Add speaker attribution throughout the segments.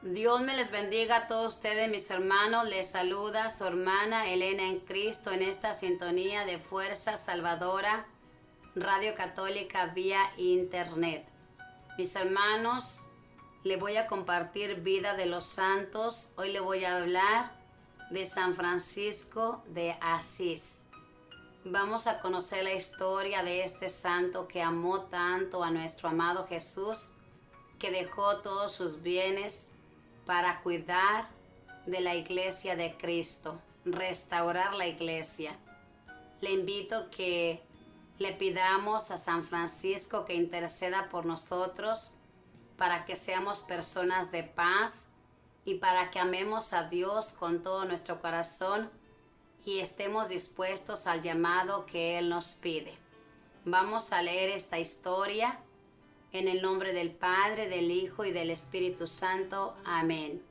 Speaker 1: Dios me les bendiga a todos ustedes, mis hermanos. Les saluda su hermana Elena en Cristo en esta sintonía de Fuerza Salvadora, Radio Católica vía Internet. Mis hermanos, les voy a compartir vida de los santos. Hoy les voy a hablar de San Francisco de Asís. Vamos a conocer la historia de este santo que amó tanto a nuestro amado Jesús, que dejó todos sus bienes para cuidar de la iglesia de Cristo, restaurar la iglesia. Le invito a que le pidamos a San Francisco que interceda por nosotros para que seamos personas de paz y para que amemos a Dios con todo nuestro corazón y estemos dispuestos al llamado que Él nos pide. Vamos a leer esta historia en el nombre del Padre, del Hijo y del Espíritu Santo. Amén.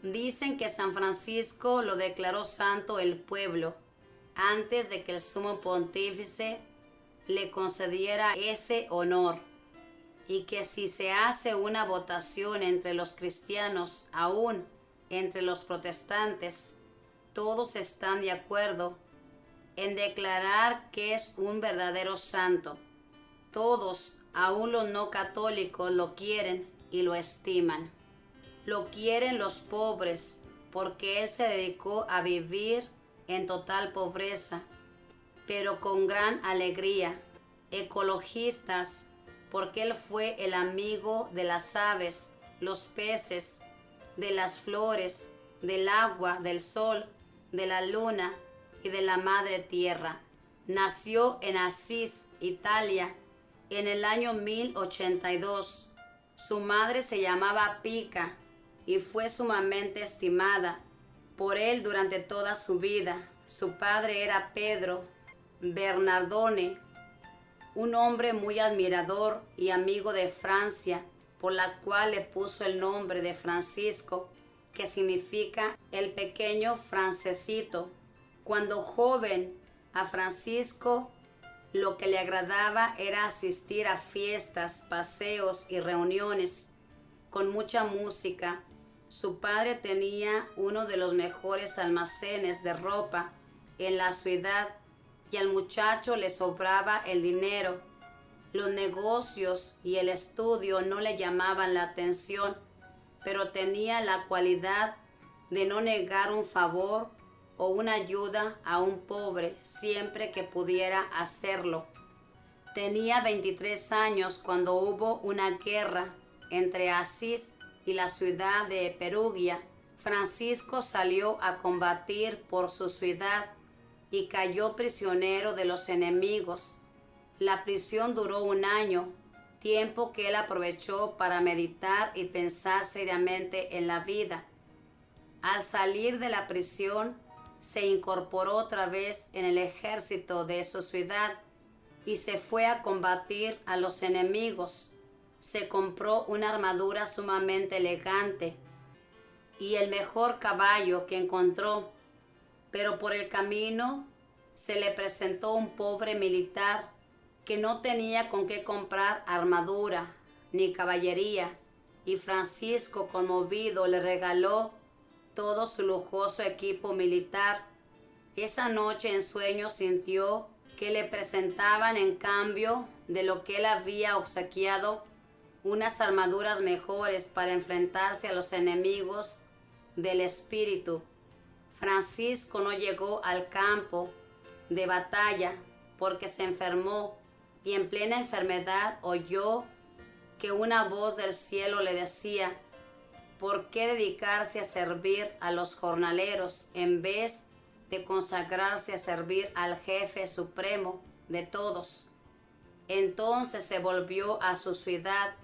Speaker 1: Dicen que San Francisco lo declaró santo el pueblo antes de que el sumo pontífice le concediera ese honor, y que si se hace una votación entre los cristianos, aún entre los protestantes, todos están de acuerdo en declarar que es un verdadero santo. Todos, aún los no católicos, lo quieren y lo estiman. Lo quieren los pobres, porque él se dedicó a vivir en total pobreza, pero con gran alegría. Ecologistas, porque él fue el amigo de las aves, los peces, de las flores, del agua, del sol, de la luna y de la madre tierra. Nació en Asís, Italia, en el año 1082. Su madre se llamaba Pica y fue sumamente estimada por él durante toda su vida. Su padre era Pedro Bernardone, un hombre muy admirador y amigo de Francia, por la cual le puso el nombre de Francisco, que significa el pequeño francesito. Cuando joven, a Francisco lo que le agradaba era asistir a fiestas, paseos y reuniones con mucha música. Su padre tenía uno de los mejores almacenes de ropa en la ciudad y al muchacho le sobraba el dinero. Los negocios y el estudio no le llamaban la atención, pero tenía la cualidad de no negar un favor o una ayuda a un pobre siempre que pudiera hacerlo. Tenía 23 años cuando hubo una guerra entre Asís y la ciudad de Perugia. Francisco salió a combatir por su ciudad y cayó prisionero de los enemigos. La prisión duró un año, tiempo que él aprovechó para meditar y pensar seriamente en la vida. Al salir de la prisión, se incorporó otra vez en el ejército de su ciudad y se fue a combatir a los enemigos. Se compró una armadura sumamente elegante y el mejor caballo que encontró, pero por el camino se le presentó un pobre militar que no tenía con qué comprar armadura ni caballería, y Francisco, conmovido, le regaló todo su lujoso equipo militar. Esa noche en sueños sintió que le presentaban, en cambio de lo que él había obsequiado, unas armaduras mejores para enfrentarse a los enemigos del espíritu. Francisco no llegó al campo de batalla porque se enfermó, y en plena enfermedad oyó que una voz del cielo le decía: ¿por qué dedicarse a servir a los jornaleros en vez de consagrarse a servir al jefe supremo de todos? Entonces se volvió a su ciudad,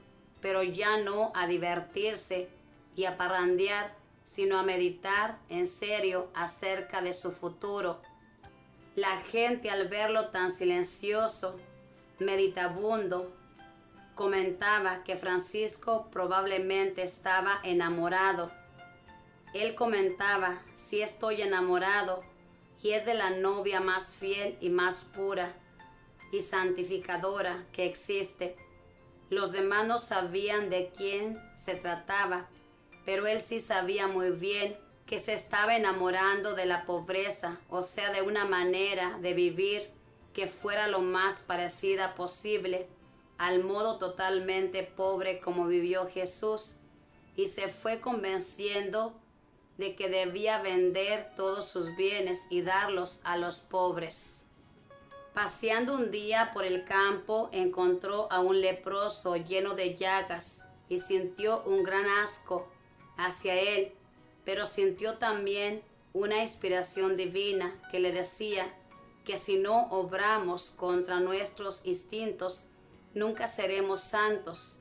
Speaker 1: pero ya no a divertirse y a parrandear, sino a meditar en serio acerca de su futuro. La gente, al verlo tan silencioso, meditabundo, comentaba que Francisco probablemente estaba enamorado. Él comentaba: sí, estoy enamorado, y es de la novia más fiel y más pura y santificadora que existe. Los demás no sabían de quién se trataba, pero él sí sabía muy bien que se estaba enamorando de la pobreza, o sea, de una manera de vivir que fuera lo más parecida posible al modo totalmente pobre como vivió Jesús, y se fue convenciendo de que debía vender todos sus bienes y darlos a los pobres. Paseando un día por el campo, encontró a un leproso lleno de llagas y sintió un gran asco hacia él, pero sintió también una inspiración divina que le decía que si no obramos contra nuestros instintos, nunca seremos santos.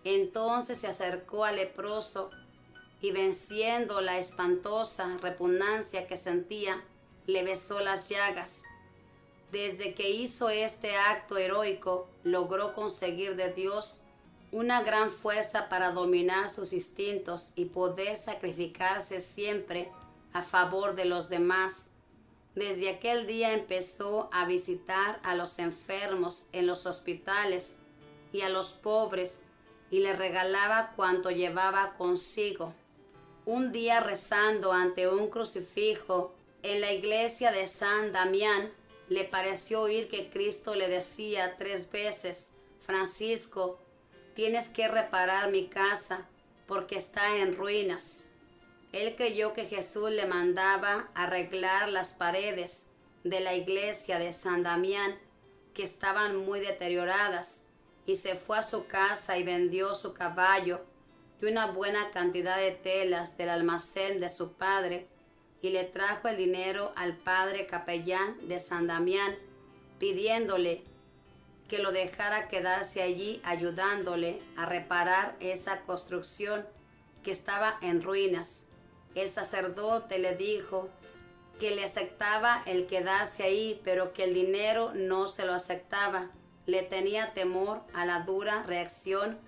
Speaker 1: Entonces se acercó al leproso y, venciendo la espantosa repugnancia que sentía, le besó las llagas. Desde que hizo este acto heroico, logró conseguir de Dios una gran fuerza para dominar sus instintos y poder sacrificarse siempre a favor de los demás. Desde aquel día empezó a visitar a los enfermos en los hospitales y a los pobres, y le regalaba cuanto llevaba consigo. Un día, rezando ante un crucifijo en la iglesia de San Damián, le pareció oír que Cristo le decía 3 veces: Francisco, tienes que reparar mi casa porque está en ruinas. Él creyó que Jesús le mandaba arreglar las paredes de la iglesia de San Damián, que estaban muy deterioradas, y se fue a su casa y vendió su caballo y una buena cantidad de telas del almacén de su padre, y le trajo el dinero al padre capellán de San Damián, pidiéndole que lo dejara quedarse allí ayudándole a reparar esa construcción que estaba en ruinas. El sacerdote le dijo que le aceptaba el quedarse ahí, pero que el dinero no se lo aceptaba. Le tenía temor a la dura reacción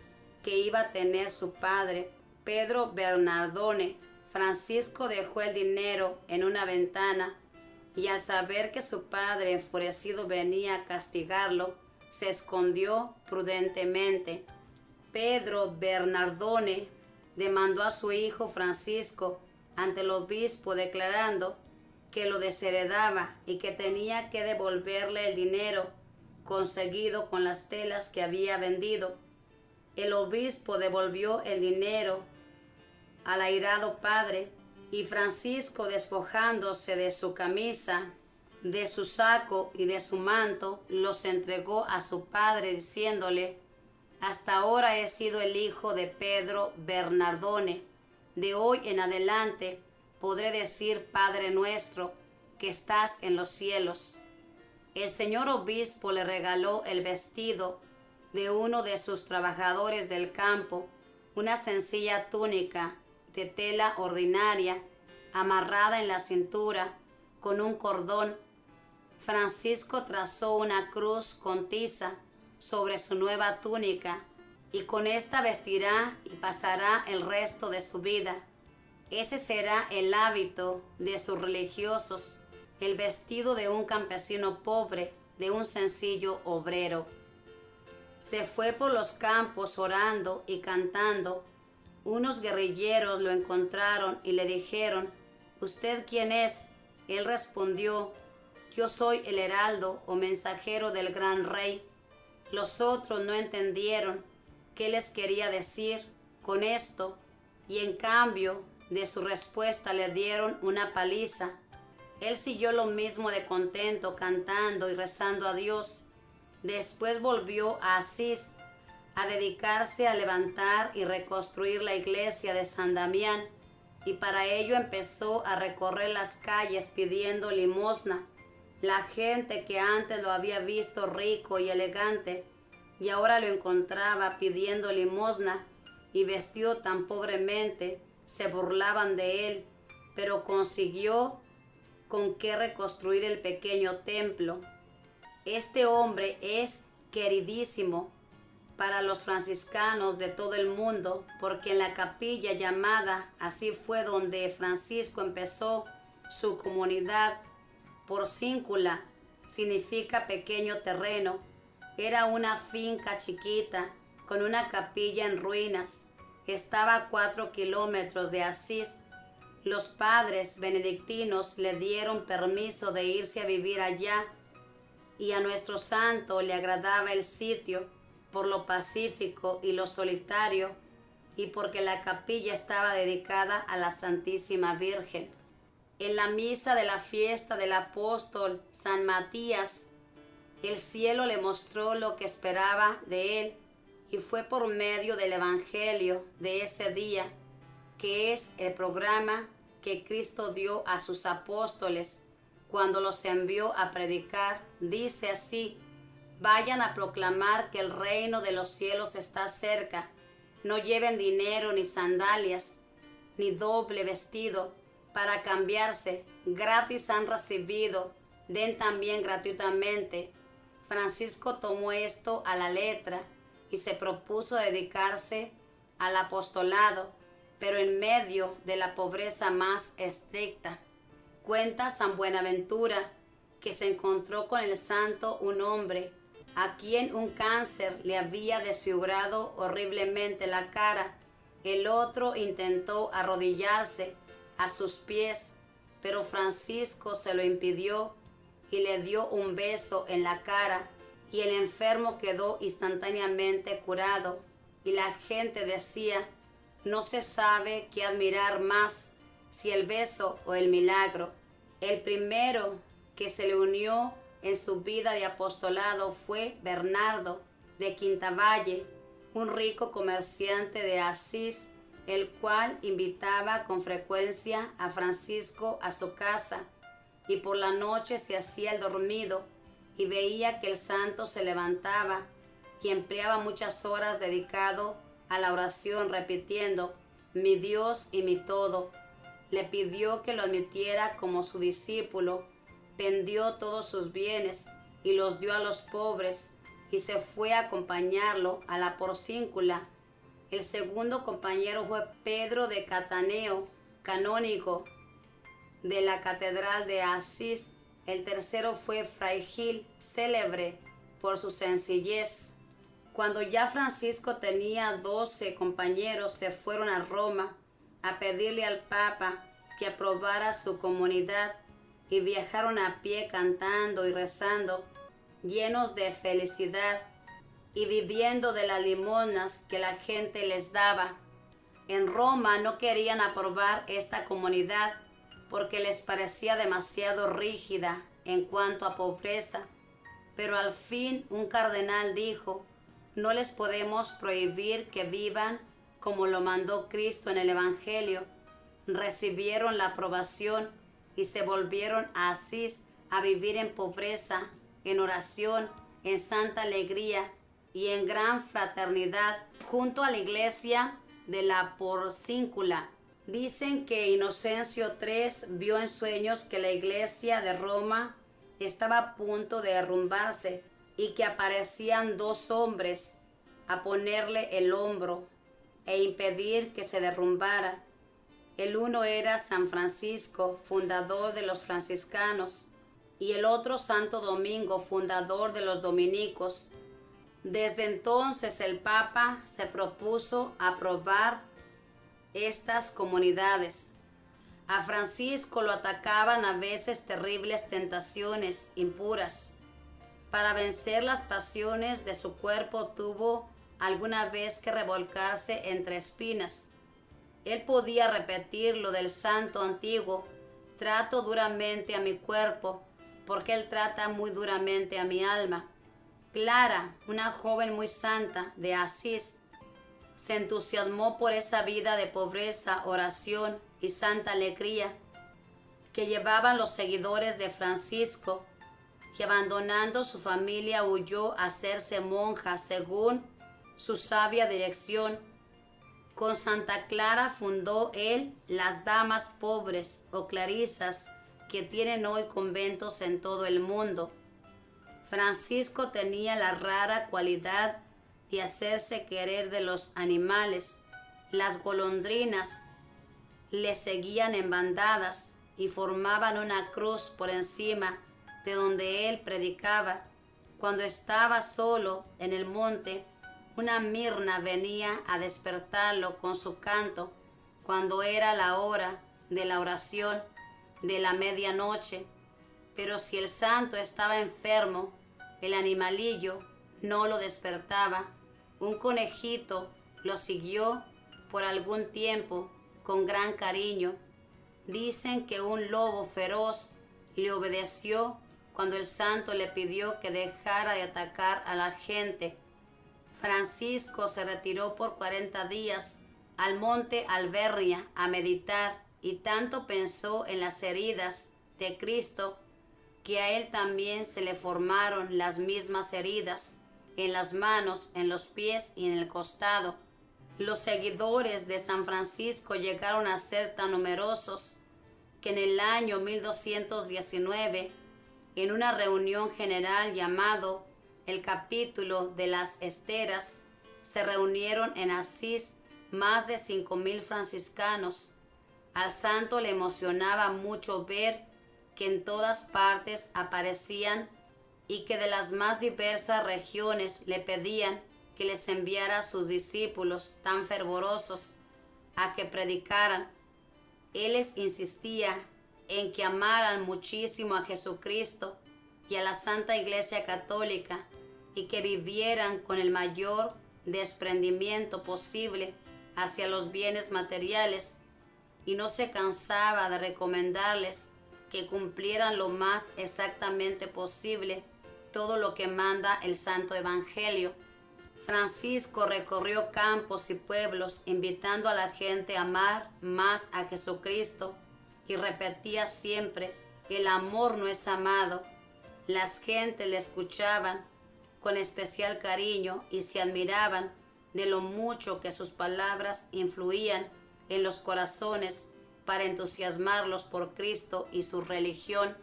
Speaker 1: que iba a tener su padre, Pedro Bernardone. Francisco dejó el dinero en una ventana y, al saber que su padre enfurecido venía a castigarlo, se escondió prudentemente. Pedro Bernardone demandó a su hijo Francisco ante el obispo, declarando que lo desheredaba y que tenía que devolverle el dinero conseguido con las telas que había vendido. El obispo devolvió el dinero al airado padre, y Francisco, despojándose de su camisa, de su saco y de su manto, los entregó a su padre, diciéndole: hasta ahora he sido el hijo de Pedro Bernardone. De hoy en adelante podré decir: Padre nuestro que estás en los cielos. El señor obispo le regaló el vestido de uno de sus trabajadores del campo, una sencilla túnica de tela ordinaria, amarrada en la cintura con un cordón. Francisco trazó una cruz con tiza sobre su nueva túnica, y con esta vestirá y pasará el resto de su vida. Ese será el hábito de sus religiosos, el vestido de un campesino pobre, de un sencillo obrero. Se fue por los campos orando y cantando. Unos guerrilleros lo encontraron y le dijeron: ¿usted quién es? Él respondió: yo soy el heraldo o mensajero del gran rey. Los otros no entendieron qué les quería decir con esto, y en cambio de su respuesta le dieron una paliza. Él siguió lo mismo de contento, cantando y rezando a Dios. Después volvió a Asís a dedicarse a levantar y reconstruir la iglesia de San Damián, y para ello empezó a recorrer las calles pidiendo limosna. La gente que antes lo había visto rico y elegante, y ahora lo encontraba pidiendo limosna y vestido tan pobremente, se burlaban de él, pero consiguió con qué reconstruir el pequeño templo. Este hombre es queridísimo para los franciscanos de todo el mundo, porque en la capilla llamada así fue donde Francisco empezó su comunidad. Porcíncula significa pequeño terreno. Era una finca chiquita con una capilla en ruinas. Estaba a 4 kilómetros de Asís. Los padres benedictinos le dieron permiso de irse a vivir allá, y a nuestro santo le agradaba el sitio por lo pacífico y lo solitario, y porque la capilla estaba dedicada a la Santísima Virgen. En la misa de la fiesta del apóstol San Matías, el cielo le mostró lo que esperaba de él, y fue por medio del Evangelio de ese día, que es el programa que Cristo dio a sus apóstoles cuando los envió a predicar. Dice así: vayan a proclamar que el reino de los cielos está cerca. No lleven dinero ni sandalias, ni doble vestido para cambiarse. Gratis han recibido, den también gratuitamente. Francisco tomó esto a la letra y se propuso dedicarse al apostolado, pero en medio de la pobreza más estricta. Cuenta San Buenaventura que se encontró con el santo un hombre a quien un cáncer le había desfigurado horriblemente la cara. El otro intentó arrodillarse a sus pies, pero Francisco se lo impidió y le dio un beso en la cara, y el enfermo quedó instantáneamente curado. Y la gente decía: no se sabe qué admirar más, si el beso o el milagro. El primero que se le unió en su vida de apostolado fue Bernardo de Quintavalle, un rico comerciante de Asís, el cual invitaba con frecuencia a Francisco a su casa, y por la noche se hacía el dormido y veía que el santo se levantaba y empleaba muchas horas dedicado a la oración, repitiendo: mi Dios y mi todo. Le pidió que lo admitiera como su discípulo, vendió todos sus bienes y los dio a los pobres, y se fue a acompañarlo a la Porcíncula. El segundo compañero fue Pedro de Cataneo, canónigo de la Catedral de Asís. El tercero fue Fray Gil, célebre por su sencillez. Cuando ya Francisco tenía 12 compañeros, se fueron a Roma a pedirle al Papa que aprobara su comunidad, y viajaron a pie cantando y rezando, llenos de felicidad y viviendo de las limosnas que la gente les daba. En Roma no querían aprobar esta comunidad porque les parecía demasiado rígida en cuanto a pobreza, pero al fin un cardenal dijo: no les podemos prohibir que vivan como lo mandó Cristo en el Evangelio. Recibieron la aprobación y se volvieron a Asís a vivir en pobreza, en oración, en santa alegría y en gran fraternidad junto a la iglesia de la Porcíncula. Dicen que Inocencio III vio en sueños que la iglesia de Roma estaba a punto de derrumbarse y que aparecían 2 hombres a ponerle el hombro e impedir que se derrumbara. El uno era San Francisco, fundador de los franciscanos, y el otro Santo Domingo, fundador de los dominicos. Desde entonces el Papa se propuso aprobar estas comunidades. A Francisco lo atacaban a veces terribles tentaciones impuras. Para vencer las pasiones de su cuerpo tuvo alguna vez que revolcarse entre espinas. Él podía repetir lo del santo antiguo: trato duramente a mi cuerpo, porque él trata muy duramente a mi alma. Clara, una joven muy santa de Asís, se entusiasmó por esa vida de pobreza, oración y santa alegría que llevaban los seguidores de Francisco, y abandonando su familia huyó a hacerse monja según su sabia dirección. Con Santa Clara fundó él las damas pobres o clarisas que tienen hoy conventos en todo el mundo. Francisco tenía la rara cualidad de hacerse querer de los animales. Las golondrinas le seguían en bandadas y formaban una cruz por encima de donde él predicaba. Cuando estaba solo en el monte, una mirna venía a despertarlo con su canto cuando era la hora de la oración de la medianoche. Pero si el santo estaba enfermo, el animalillo no lo despertaba. Un conejito lo siguió por algún tiempo con gran cariño. Dicen que un lobo feroz le obedeció cuando el santo le pidió que dejara de atacar a la gente. Francisco se retiró por 40 días al monte Albernia a meditar y tanto pensó en las heridas de Cristo que a él también se le formaron las mismas heridas en las manos, en los pies y en el costado. Los seguidores de San Francisco llegaron a ser tan numerosos que en el año 1219, en una reunión general llamado el Capítulo de las Esteras, se reunieron en Asís más de 5,000 franciscanos. Al santo le emocionaba mucho ver que en todas partes aparecían y que de las más diversas regiones le pedían que les enviara a sus discípulos tan fervorosos a que predicaran. Él les insistía en que amaran muchísimo a Jesucristo y a la Santa Iglesia Católica y que vivieran con el mayor desprendimiento posible hacia los bienes materiales, y no se cansaba de recomendarles que cumplieran lo más exactamente posible todo lo que manda el Santo Evangelio. Francisco recorrió campos y pueblos invitando a la gente a amar más a Jesucristo y repetía siempre: el amor no es amado. Las gentes le escuchaban con especial cariño y se admiraban de lo mucho que sus palabras influían en los corazones para entusiasmarlos por Cristo y su religión.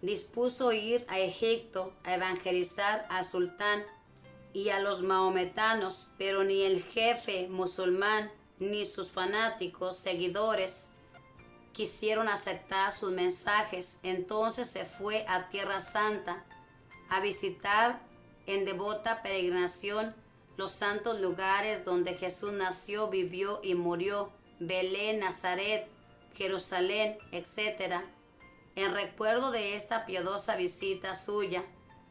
Speaker 1: Dispuso ir a Egipto a evangelizar al sultán y a los mahometanos, pero ni el jefe musulmán ni sus fanáticos seguidores quisieron aceptar sus mensajes. Entonces se fue a Tierra Santa a visitar en devota peregrinación los santos lugares donde Jesús nació, vivió y murió: Belén, Nazaret, Jerusalén, etc. En recuerdo de esta piadosa visita suya,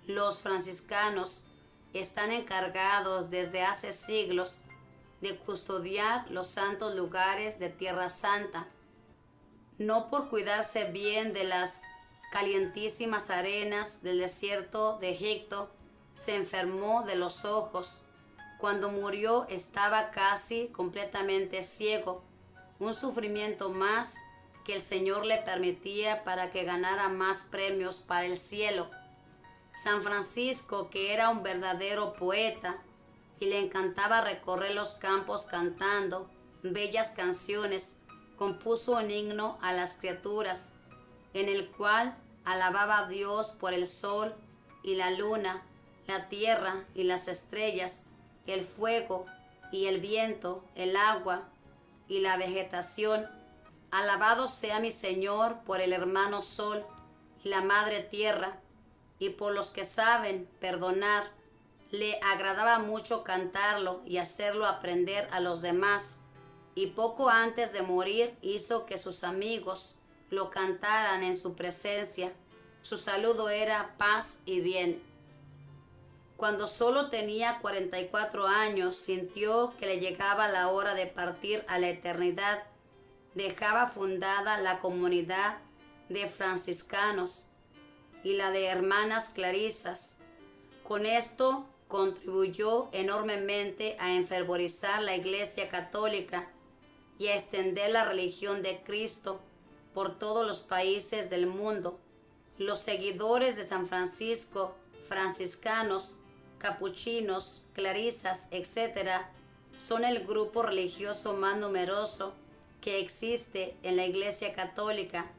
Speaker 1: los franciscanos están encargados desde hace siglos de custodiar los santos lugares de Tierra Santa. No por cuidarse bien de las calientísimas arenas del desierto de Egipto, se enfermó de los ojos. Cuando murió estaba casi completamente ciego, un sufrimiento más que el Señor le permitía para que ganara más premios para el cielo. San Francisco, que era un verdadero poeta y le encantaba recorrer los campos cantando bellas canciones, compuso un himno a las criaturas, en el cual alababa a Dios por el sol y la luna, la tierra y las estrellas, el fuego y el viento, el agua y la vegetación. Alabado sea mi Señor por el hermano sol y la madre tierra, y por los que saben perdonar. Le agradaba mucho cantarlo y hacerlo aprender a los demás, y poco antes de morir hizo que sus amigos lo cantaran en su presencia. Su saludo era paz y bien. Cuando solo tenía 44 años, sintió que le llegaba la hora de partir a la eternidad. Dejaba fundada la comunidad de franciscanos y la de hermanas clarisas. Con esto contribuyó enormemente a enfervorizar la Iglesia Católica y a extender la religión de Cristo por todos los países del mundo. Los seguidores de San Francisco, franciscanos, capuchinos, clarisas, etc., son el grupo religioso más numeroso que existe en la Iglesia Católica.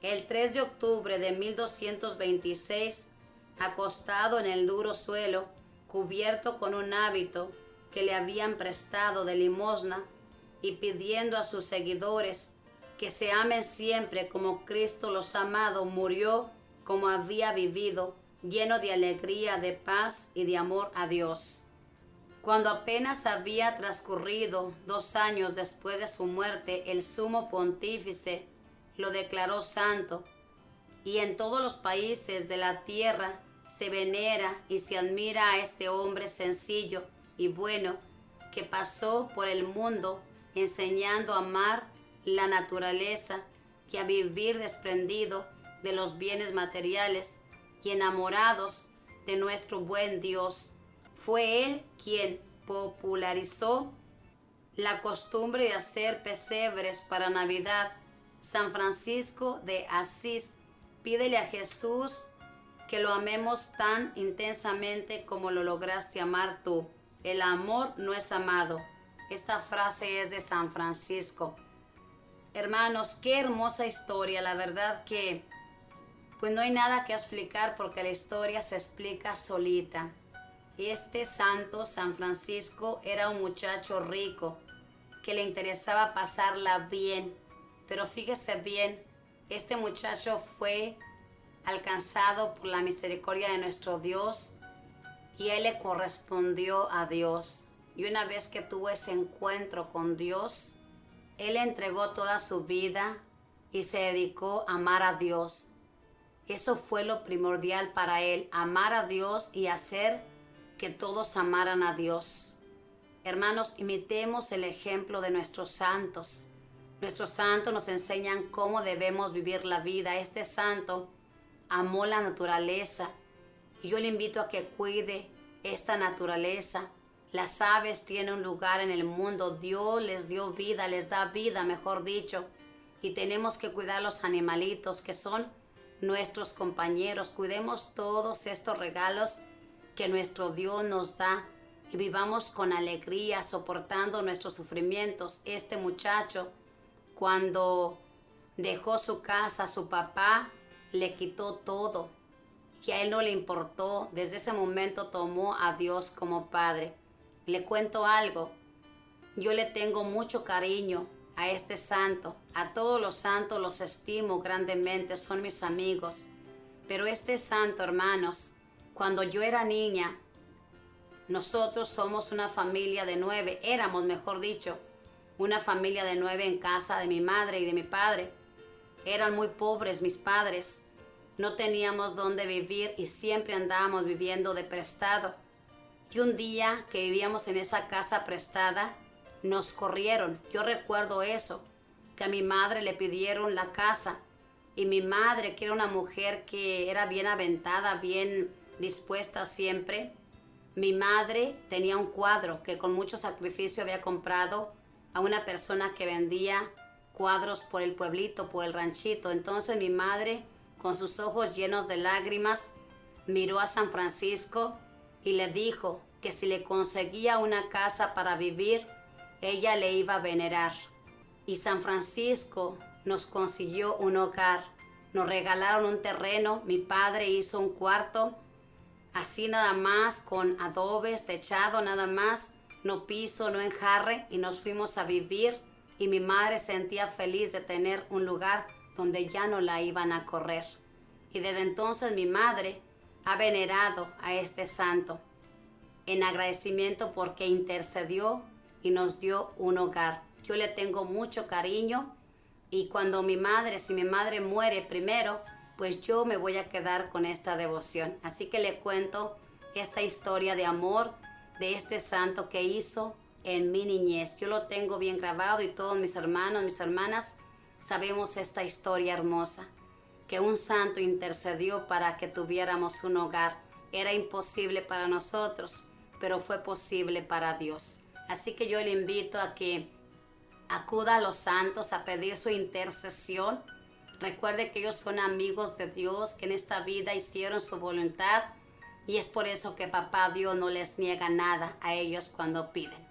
Speaker 1: El 3 de octubre de 1226, acostado en el duro suelo, cubierto con un hábito que le habían prestado de limosna, y pidiendo a sus seguidores que se amen siempre como Cristo los ha amado, murió como había vivido, lleno de alegría, de paz y de amor a Dios. Cuando apenas había transcurrido 2 años después de su muerte, el sumo pontífice lo declaró santo, y en todos los países de la tierra se venera y se admira a este hombre sencillo y bueno que pasó por el mundo enseñando a amar la naturaleza y a vivir desprendido de los bienes materiales y enamorados de nuestro buen Dios. Fue él quien popularizó la costumbre de hacer pesebres para Navidad. San Francisco de Asís, pídele a Jesús que lo amemos tan intensamente como lo lograste amar tú. El amor no es amado. Esta frase es de San Francisco. Hermanos, qué hermosa historia. La verdad que pues no hay nada que explicar porque la historia se explica solita. Este santo, San Francisco, era un muchacho rico que le interesaba pasarla bien. Pero fíjese bien, este muchacho fue alcanzado por la misericordia de nuestro Dios y él le correspondió a Dios. Y una vez que tuvo ese encuentro con Dios, él entregó toda su vida y se dedicó a amar a Dios. Eso fue lo primordial para él, amar a Dios y hacer que todos amaran a Dios. Hermanos, imitemos el ejemplo de nuestros santos. Nuestros santos nos enseñan cómo debemos vivir la vida. Este santo amó la naturaleza y yo le invito a que cuide esta naturaleza. Las aves tienen un lugar en el mundo. Dios les dio vida, les da vida, mejor dicho. Y tenemos que cuidar los animalitos que son nuestros compañeros. Cuidemos todos estos regalos que nuestro Dios nos da y vivamos con alegría, soportando nuestros sufrimientos. Este muchacho, cuando dejó su casa, su papá le quitó todo y a él no le importó. Desde ese momento tomó a Dios como padre. Le cuento algo, yo le tengo mucho cariño a este santo. A todos los santos los estimo grandemente, son mis amigos. Pero este santo, hermanos, cuando yo era niña, nosotros somos una familia de 9, éramos, mejor dicho, una familia de 9 en casa de mi madre y de mi padre. Eran muy pobres mis padres, no teníamos dónde vivir y siempre andábamos viviendo de prestado. Y un día que vivíamos en esa casa prestada, nos corrieron. Yo recuerdo eso, que a mi madre le pidieron la casa y mi madre, que era una mujer que era bien aventada, bien dispuesta siempre, mi madre tenía un cuadro que con mucho sacrificio había comprado a una persona que vendía cuadros por el pueblito, por el ranchito. Entonces mi madre, con sus ojos llenos de lágrimas, miró a San Francisco y le dijo que si le conseguía una casa para vivir, ella le iba a venerar. Y San Francisco nos consiguió un hogar. Nos regalaron un terreno, mi padre hizo un cuarto, así nada más, con adobes, techado nada más, no piso, no enjarre, y nos fuimos a vivir. Y mi madre sentía feliz de tener un lugar donde ya no la iban a correr. Y desde entonces mi madre ha venerado a este santo en agradecimiento porque intercedió y nos dio un hogar. Yo le tengo mucho cariño y cuando si mi madre muere primero, pues yo me voy a quedar con esta devoción. Así que le cuento esta historia de amor de este santo que hizo en mi niñez. Yo lo tengo bien grabado y todos mis hermanos, mis hermanas, sabemos esta historia hermosa, que un santo intercedió para que tuviéramos un hogar. Era imposible para nosotros, pero fue posible para Dios. Así que yo le invito a que acuda a los santos a pedir su intercesión. Recuerde que ellos son amigos de Dios, que en esta vida hicieron su voluntad y es por eso que Papá Dios no les niega nada a ellos cuando piden.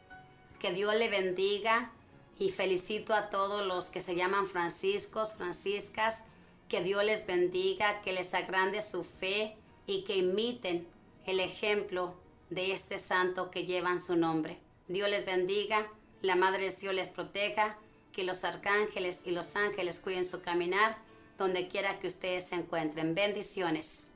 Speaker 1: Que Dios le bendiga y felicito a todos los que se llaman Franciscos, Franciscas. Que Dios les bendiga, que les agrande su fe y que imiten el ejemplo de este santo que llevan su nombre. Dios les bendiga, la Madre de Dios les proteja, que los arcángeles y los ángeles cuiden su caminar donde quiera que ustedes se encuentren. Bendiciones.